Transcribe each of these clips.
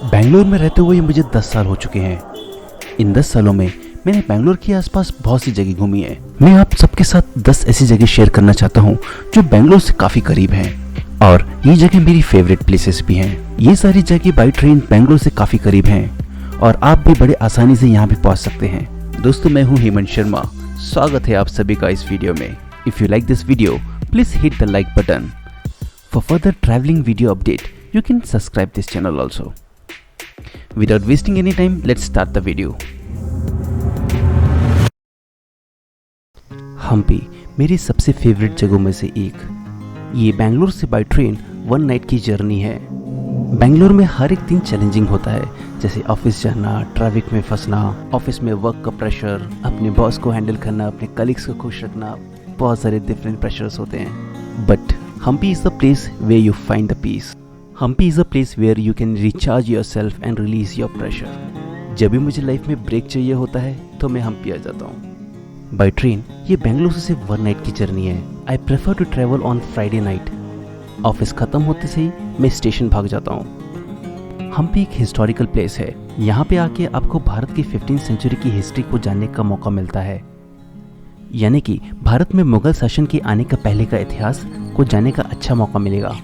बेंगलोर में रहते हुए मुझे 10 साल हो चुके हैं। इन 10 सालों में मैंने बेंगलोर के आसपास बहुत सी जगह घूमी है। मैं आप सबके साथ 10 ऐसी जगह शेयर करना चाहता हूँ जो बेंगलोर से काफ़ी करीब हैं और ये जगह मेरी फेवरेट प्लेसेस भी हैं। ये सारी जगह बाई ट्रेन बेंगलोर से काफ़ी करीब हैं और आप भी बड़े आसानी से यहाँ भी पहुँच सकते हैं। दोस्तों, मैं हूँ हेमंत शर्मा। स्वागत है आप सभी का इस वीडियो में। If you like this video, please hit the like button. For further travelling video update, you can subscribe this channel also. Without wasting any time, let's start the video. Hampi मेरी सबसे फेवरेट जगहों में से एक। ये बेंगलोर से by train 1 night की journey है। बेंगलोर में हर एक दिन चैलेंजिंग होता है, जैसे ऑफिस जाना, ट्रैफिक में फंसना, ऑफिस में वर्क का प्रेशर, अपने बॉस को हैंडल करना, अपने कलीग्स को खुश रखना, बहुत सारे डिफरेंट प्रेशर्स होते हैं। But Hampi is the place where you find the peace. Hampi is a place where you can recharge yourself and release your pressure. जब भी मुझे लाइफ में ब्रेक चाहिए होता है तो मैं हम्पी आ जाता हूँ। बाय ट्रेन ये बेंगलोर से सिर्फ 1 नाइट की जर्नी है। I prefer to travel on Friday night. Office ख़त्म होते से ही मैं स्टेशन भाग जाता हूँ। हम्पी एक हिस्टोरिकल प्लेस है। यहाँ पे आके आपको भारत की 15वीं सेंचुरी की हिस्ट्री को जानने का मौका मिलता है, यानी कि भारत में मुगल शासन के आने का पहले का इतिहास को जानने का अच्छा मौका मिलेगा।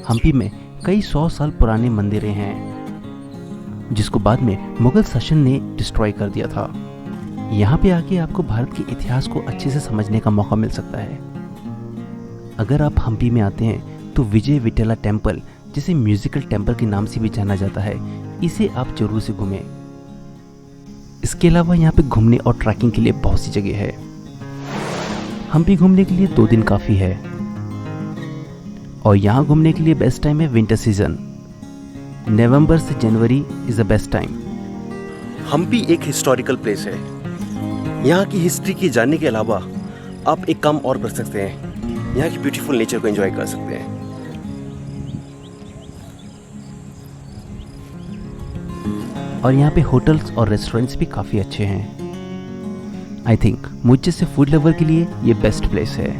हम्पी में कई 100 साल पुराने मंदिरें हैं जिसको बाद में मुगल शासन ने डिस्ट्रॉय कर दिया था। यहाँ पे आके आपको भारत के इतिहास को अच्छे से समझने का मौका मिल सकता है। अगर आप हम्पी में आते हैं तो विजय विठला टेम्पल, जिसे म्यूजिकल टेम्पल के नाम से भी जाना जाता है, इसे आप जरूर से घूमें। इसके अलावा यहाँ पे घूमने और ट्रैकिंग के लिए बहुत सी जगह है। हम्पी घूमने के लिए 2 दिन काफ़ी है और यहाँ घूमने के लिए बेस्ट टाइम है विंटर सीजन। नवंबर से January is the best time. Hampi एक हिस्टोरिकल प्लेस है। यहाँ की हिस्ट्री की जानने के अलावा आप एक काम और कर सकते हैं, यहाँ की ब्यूटीफुल नेचर को एंजॉय कर सकते हैं। और यहाँ पे होटल्स और रेस्टोरेंट्स भी काफ़ी अच्छे हैं। आई थिंक मुझ जैसे फूड लवर के लिए ये बेस्ट प्लेस है।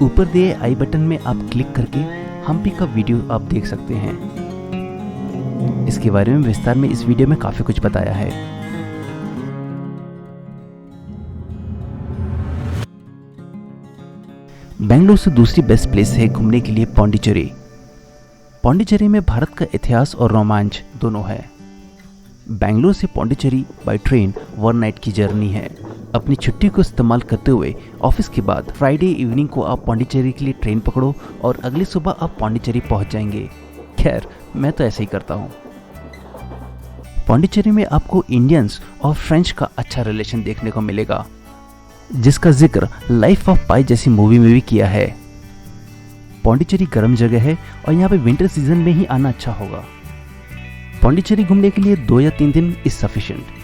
ऊपर दिए आई बटन में आप क्लिक करके हम्पी का वीडियो आप देख सकते हैं। इसके बारे में विस्तार में इस वीडियो में काफ़ी कुछ बताया है। बेंगलोर से दूसरी बेस्ट प्लेस है घूमने के लिए पौंडीचेरी। पौंडीचेरी में भारत का इतिहास और रोमांच दोनों है। बेंगलोर से पौंडीचेरी बाय ट्रेन 1 नाइट की जर्नी है। अपनी छुट्टी को इस्तेमाल करते हुए ऑफिस के बाद फ्राइडे इवनिंग को आप पौंडीचेरी के लिए ट्रेन पकड़ो और अगली सुबह आप पौंडीचेरी पहुंच जाएंगे। खैर, मैं तो ऐसे ही करता हूं। पौंडीचेरी में आपको इंडियंस और फ्रेंच का अच्छा रिलेशन देखने को मिलेगा, जिसका जिक्र लाइफ ऑफ पाई जैसी मूवी में भी किया है। पौंडीचेरी गर्म जगह है और यहाँ पे विंटर सीजन में ही आना अच्छा होगा। पौंडीचेरी घूमने के लिए 2 या 3 दिन इज सफिशिएंट।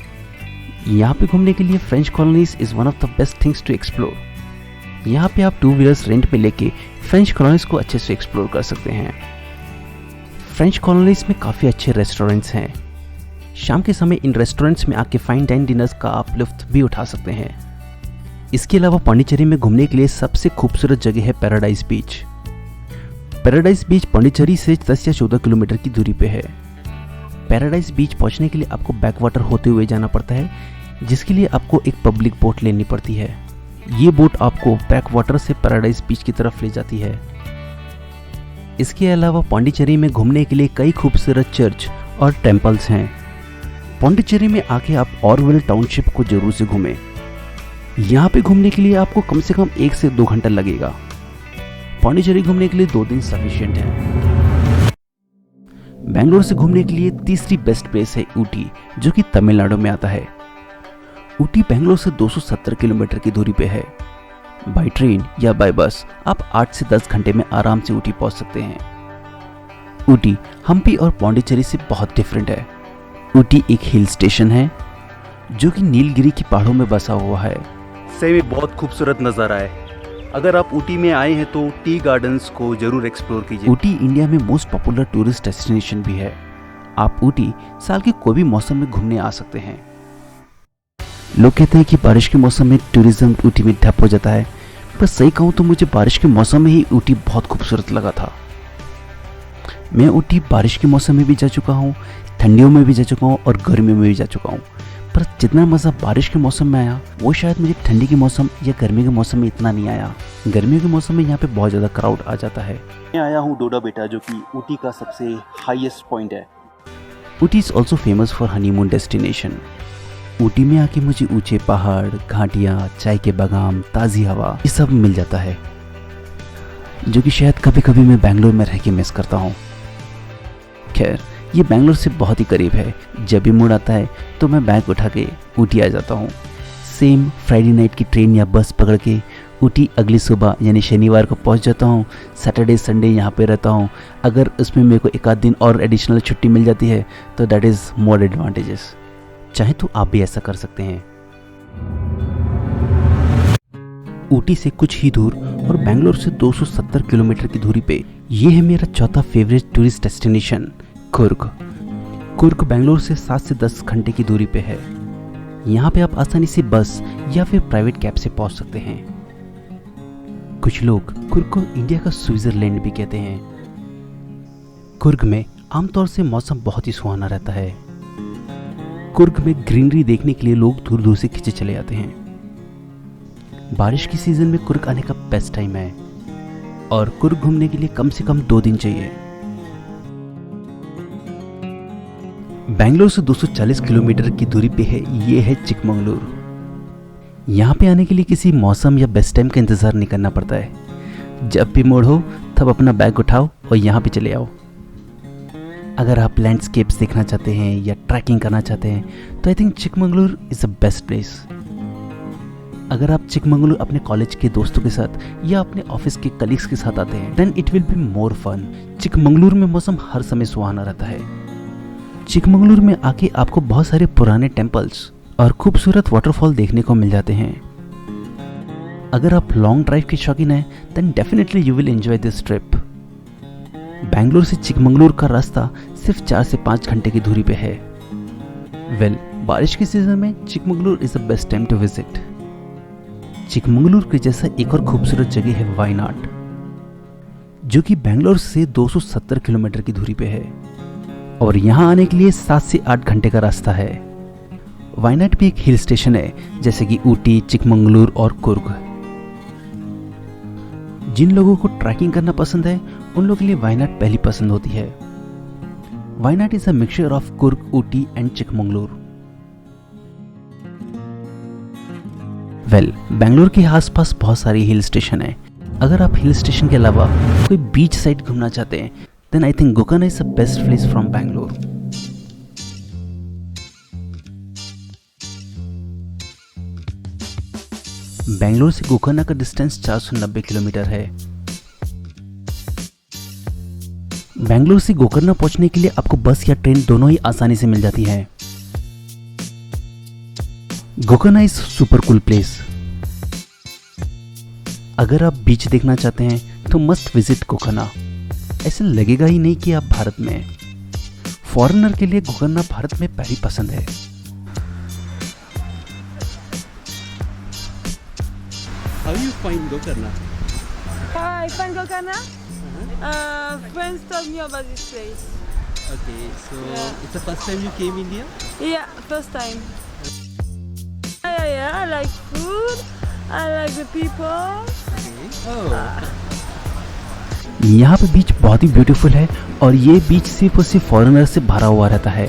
यहाँ पे घूमने के लिए French colonies is one of the best things to explore. यहाँ पे आप 2 व्हीलर्स रेंट पे लेके फ्रेंच कॉलोनीज को अच्छे से एक्सप्लोर कर सकते हैं। फ्रेंच कॉलोनीज में काफ़ी अच्छे रेस्टोरेंट्स हैं। शाम के समय इन रेस्टोरेंट्स में आके फाइन डाइन डिनर्स का आप लुत्फ भी उठा सकते हैं। इसके अलावा पौंडीचेरी में घूमने के लिए सबसे खूबसूरत जगह है पैराडाइज बीच। पैराडाइज बीच पौंडीचेरी से 10 या 14 किलोमीटर की दूरी पे है। पैराडाइज बीच पहुंचने के लिए आपको बैकवाटर होते हुए जाना पड़ता है, जिसके लिए आपको एक पब्लिक बोट लेनी पड़ती है। ये बोट आपको बैकवाटर से पैराडाइज बीच की तरफ ले जाती है। इसके अलावा पौंडीचेरी में घूमने के लिए कई खूबसूरत चर्च और टेम्पल्स हैं। पौंडीचेरी में आके आप ऑरविल टाउनशिप को जरूर से घूमें। यहाँ पे घूमने के लिए आपको कम से कम 1 से 2 घंटा लगेगा। पौंडीचेरी घूमने के लिए 2 दिन सफिशिएंट है। बेंगलोर से घूमने के लिए तीसरी बेस्ट प्लेस है ऊटी, जो कि तमिलनाडु में आता है। ऊटी बेंगलोर से 270 किलोमीटर की दूरी पे है। बाय ट्रेन या बाय बस आप 8 से 10 घंटे में आराम से ऊटी पहुंच सकते हैं। ऊटी हम्पी और पौंडीचेरी से बहुत डिफरेंट है। ऊटी एक हिल स्टेशन है जो कि नीलगिरी की पहाड़ों में बसा हुआ है। सही में बहुत खूबसूरत नज़ारा है। अगर आप ऊटी में आए हैं तो टी गार्डन्स को जरूर एक्सप्लोर कीजिए। ऊटी इंडिया में मोस्ट पॉपुलर टूरिस्ट डेस्टिनेशन भी है। आप ऊटी साल के कोई भी मौसम में घूमने आ सकते हैं। लोग कहते हैं कि बारिश के मौसम में टूरिज्म ऊटी में ठप हो जाता है, पर सही कहूँ तो मुझे बारिश के मौसम में ही ऊटी बहुत खूबसूरत लगा था। मैं ऊटी बारिश के मौसम में भी जा चुका हूँ, ठंडियों में भी जा चुका हूँ और गर्मियों में भी जा चुका हूँ, पर जितना मज़ा बारिश के मौसम में आया वो शायद मुझे ठंडी के मौसम या गर्मी के मौसम में इतना नहीं आया। गर्मियों के मौसम में यहाँ पे बहुत ज़्यादा क्राउड आ जाता है। मैं आया हूँ डोडा बेटा, जो कि ऊटी का सबसे हाईएस्ट पॉइंट है। Ooty is also famous for honeymoon destination. Ooty में आके मुझे ऊंचे पहाड़, घाटियाँ, चाय के बागान, ताज़ी हवा, ये सब मिल जाता है, जो कि शायद कभी कभी मैं बैंगलोर में रह के मिस करता हूँ। खैर, ये बैंगलोर से बहुत ही करीब है। जब भी मूड आता है तो मैं बैग उठा के ऊटी आ जाता हूँ। सेम फ्राइडे नाइट की ट्रेन या बस पकड़ के ऊटी अगली सुबह यानी शनिवार को पहुँच जाता हूँ। सैटरडे संडे यहाँ पे रहता हूँ। अगर उसमें मेरे को एक आध दिन और एडिशनल छुट्टी मिल जाती है तो दैट इज़ मोर एडवांटेजेस। चाहे तो आप भी ऐसा कर सकते हैं। ऊटी से कुछ ही दूर और बैंगलोर से 270 किलोमीटर की दूरी पे ये है मेरा चौथा favourite tourist destination, Coorg. Coorg Bangalore से 7 से 10 घंटे की दूरी पे है। यहाँ पे आप आसानी से बस या फिर प्राइवेट कैब से पहुँच सकते हैं। कुछ लोग कुर्ग को इंडिया का स्विट्जरलैंड भी कहते हैं। कुर्ग में आमतौर से मौसम बहुत ही सुहाना रहता है। कुर्ग में ग्रीनरी देखने के लिए लोग दूर दूर से खिंचे चले आते हैं। बारिश की सीजन में कुर्ग आने का बेस्ट टाइम है और कुर्ग घूमने के लिए कम से कम 2 दिन चाहिए। बैंगलोर से 240 किलोमीटर की दूरी पे है ये है चिकमंगलुरु। यहाँ पे आने के लिए किसी मौसम या बेस्ट टाइम का इंतज़ार नहीं करना पड़ता है। जब भी मूड हो तब अपना बैग उठाओ और यहाँ पे चले आओ। अगर आप लैंडस्केप्स देखना चाहते हैं या ट्रैकिंग करना चाहते हैं तो I think Chikmagaluru is the best place. अगर आप चिकमंगलुरु अपने कॉलेज के दोस्तों के साथ या अपने ऑफिस के कलीग्स के साथ आते हैं then it will be more fun. Chikmagaluru में मौसम हर समय सुहाना रहता है। चिकमंगलुरु में आके आपको बहुत सारे पुराने टेम्पल्स और खूबसूरत वाटरफॉल देखने को मिल जाते हैं। अगर आप लॉन्ग ड्राइव के शौकीन हैं then definitely you will enjoy this trip. Bangalore से चिकमंगलुरु का रास्ता सिर्फ 4 से 5 घंटे की दूरी पे है। बारिश के सीजन में Chikmagaluru is the best time to visit. Chikmagaluru के जैसा एक और खूबसूरत जगह है वायनाड, जो कि बैंगलोर से 270 किलोमीटर की दूरी पे है और यहाँ आने के लिए 7 से 8 घंटे का रास्ता है। वायनाड भी एक हिल स्टेशन है जैसे कि ऊटी, चिकमंगलुरु और कुर्ग। जिन लोगों को ट्रैकिंग करना पसंद है उन लोगों के लिए वायनाड पहली पसंद होती है। Wayanad is a mixture of Coorg, Ooty and Chikmagaluru. Bangalore के आसपास बहुत सारी हिल स्टेशन है। अगर आप हिल स्टेशन के अलावा कोई बीच साइड घूमना चाहते हैं then I think Gokarna is the best place from Bangalore. Bangalore से गोकर्णा का डिस्टेंस 490 किलोमीटर है। बैंगलोर से गोकर्णा पहुंचने के लिए आपको बस या ट्रेन दोनों ही आसानी से मिल जाती है। Gokarna is super cool place. अगर आप बीच देखना चाहते हैं तो मस्ट विजिट गोकर्णा। ऐसे लगेगा ही नहीं कि आप भारत में हैं। फॉरेनर के लिए गोकर्णा भारत में पहली पसंद है। How you find Gokarna? I find Gokarna. Friends told me about this place. Okay, so Yeah. it's the first time you came India? Yeah, first time. Yeah, I like food. I like the people. Okay. Oh. यहाँ पे बीच बहुत ही beautiful है और ये बीच सिर्फ और सिर्फ foreigner से भरा हुआ रहता है।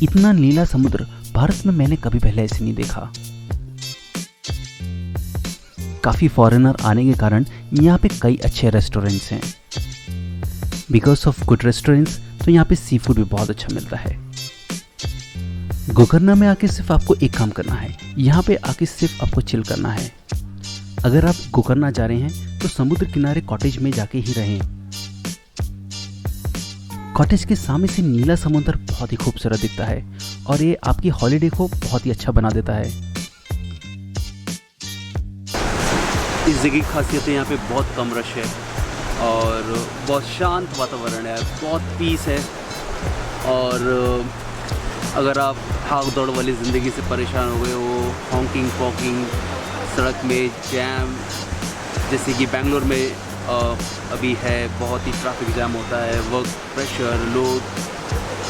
इतना नीला समुद्र भारत में मैंने कभी पहले ऐसे नहीं देखा। काफ़ी फॉरेनर आने के कारण यहाँ पे कई अच्छे रेस्टोरेंट्स हैं। बिकॉज ऑफ गुड रेस्टोरेंट्स तो यहाँ पे सी फूड भी बहुत अच्छा मिलता है। गोकर्णा में आके सिर्फ आपको एक काम करना है, यहाँ पे आके सिर्फ आपको चिल करना है। अगर आप गोकर्णा जा रहे हैं तो समुद्र किनारे कॉटेज में जाके ही रहें। कॉटेज के सामने से नीला समुद्र बहुत ही खूबसूरत दिखता है और ये आपकी हॉलीडे को बहुत ही अच्छा बना देता है। इस जगह की खासियत है यहाँ पे बहुत कम रश है और बहुत शांत वातावरण है, बहुत पीस है। और अगर आप भाग दौड़ वाली ज़िंदगी से परेशान हो गए हो, हॉकिंग पॉकिंग, सड़क में जैम जैसे कि बेंगलोर में अभी है, बहुत ही ट्रैफिक जैम होता है, वर्क प्रेशर, लोग।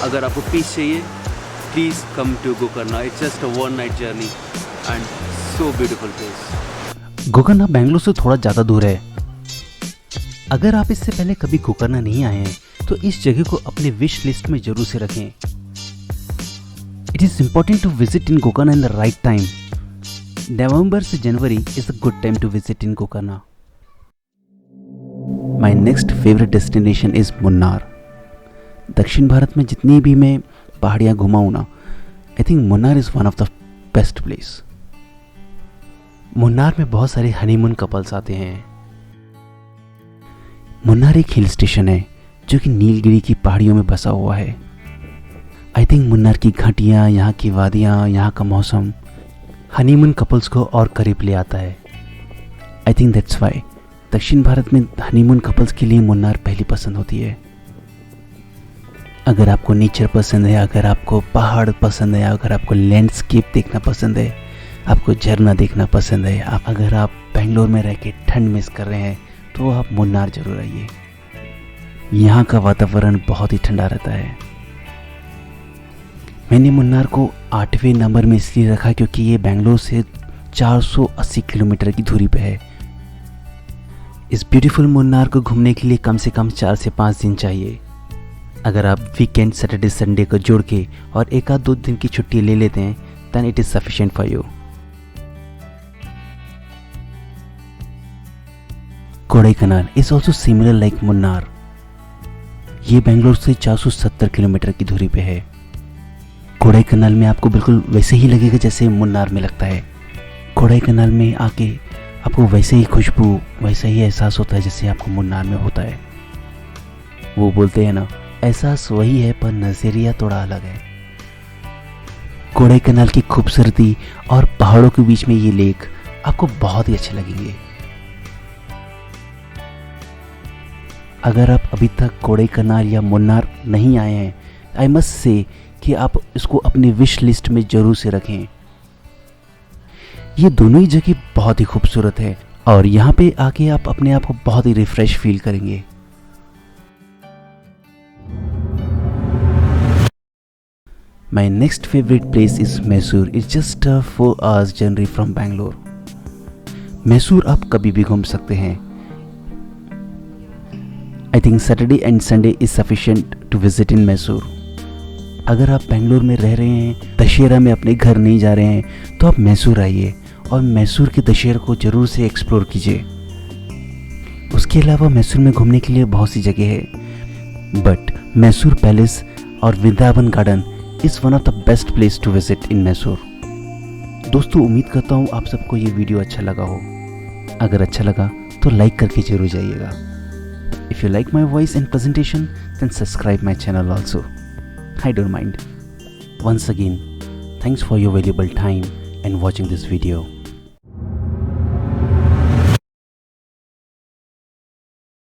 अगर आपको पीस चाहिए, please come to Gokarna. It's just a 1 night journey and so beautiful place. Gokarna Bangalore से थोड़ा ज़्यादा दूर है। अगर आप इससे पहले कभी गोकर्णा नहीं आए हैं तो इस जगह को अपने विश लिस्ट में जरूर से रखें। It is important to visit in Gokarna in the right time. November से January is a good time to visit in Gokarna. My next favourite destination is Munnar. दक्षिण भारत में जितनी भी मैं पहाड़ियाँ घुमा हूँ ना, I think Munnar is one of the best place. Munnar में बहुत सारे हनीमून कपल्स आते हैं। मुन्नार एक हिल स्टेशन है जो कि नीलगिरी की पहाड़ियों में बसा हुआ है। आई थिंक मुन्नार की घाटियाँ, यहाँ की वादियाँ, यहाँ का मौसम हनीमून कपल्स को और करीब ले आता है। आई थिंक दैट्स वाई दक्षिण भारत में हनीमून कपल्स के लिए मुन्नार पहली पसंद होती है। अगर आपको नेचर पसंद है, अगर आपको पहाड़ पसंद है, अगर आपको लैंडस्केप देखना पसंद है, आपको झरना देखना पसंद है, अगर आप बेंगलोर में रह के ठंड मिस कर रहे हैं तो आप मुन्नार जरूर आइए। यहाँ का वातावरण बहुत ही ठंडा रहता है। मैंने मुन्नार को 8वें नंबर में इसलिए रखा क्योंकि ये बेंगलोर से 480 किलोमीटर की दूरी पे है। इस ब्यूटीफुल मुन्नार को घूमने के लिए कम से कम 4 से 5 दिन चाहिए। अगर आप वीकेंड सैटरडे संडे को जोड़ के और 1-2 दिन की छुट्टी ले लेते हैं then it is sufficient for you. Kodaikanal is also similar like Munnar. ये बेंगलोर से 470 किलोमीटर की दूरी पे है। कोडाईकनाल में आपको बिल्कुल वैसे ही लगेगा जैसे मुन्नार में लगता है। कोडाईकनाल में आके आपको वैसे ही खुशबू, वैसा ही एहसास होता है जैसे आपको मुन्नार में होता है। वो बोलते हैं ना, एहसास वही है पर नज़रिया थोड़ा अलग है। कोडाईकनाल की खूबसूरती और पहाड़ों के बीच में ये लेक आपको बहुत ही अच्छे लगेंगे। अगर आप अभी तक कोडाईकनाल या मुन्नार नहीं आए हैं, आई मस्ट से कि आप इसको अपनी विश लिस्ट में जरूर से रखें। ये दोनों ही जगह बहुत ही खूबसूरत है और यहाँ पे आके आप अपने आप को बहुत ही रिफ्रेश फील करेंगे। My next favorite place is Mysore. It's just a 4 hours journey from Bangalore। Mysore आप कभी भी घूम सकते हैं। I think Saturday and Sunday is sufficient to visit in Mysore. अगर आप बेंगलोर में रह रहे हैं, दशहरा में अपने घर नहीं जा रहे हैं, तो आप मैसूर आइए और मैसूर के दशहरा को ज़रूर से एक्सप्लोर कीजिए। उसके अलावा मैसूर में घूमने के लिए बहुत सी जगह है, बट मैसूर पैलेस और Vrindavan garden is one of the best place to visit in Mysore. दोस्तों, उम्मीद करता हूँ आप सबको ये वीडियो अच्छा लगा हो। अगर अच्छा लगा तो लाइक करके जरूर जाइएगा। If you like my voice and presentation then subscribe my channel also. I don't mind. Once again, thanks for your valuable time and watching this video.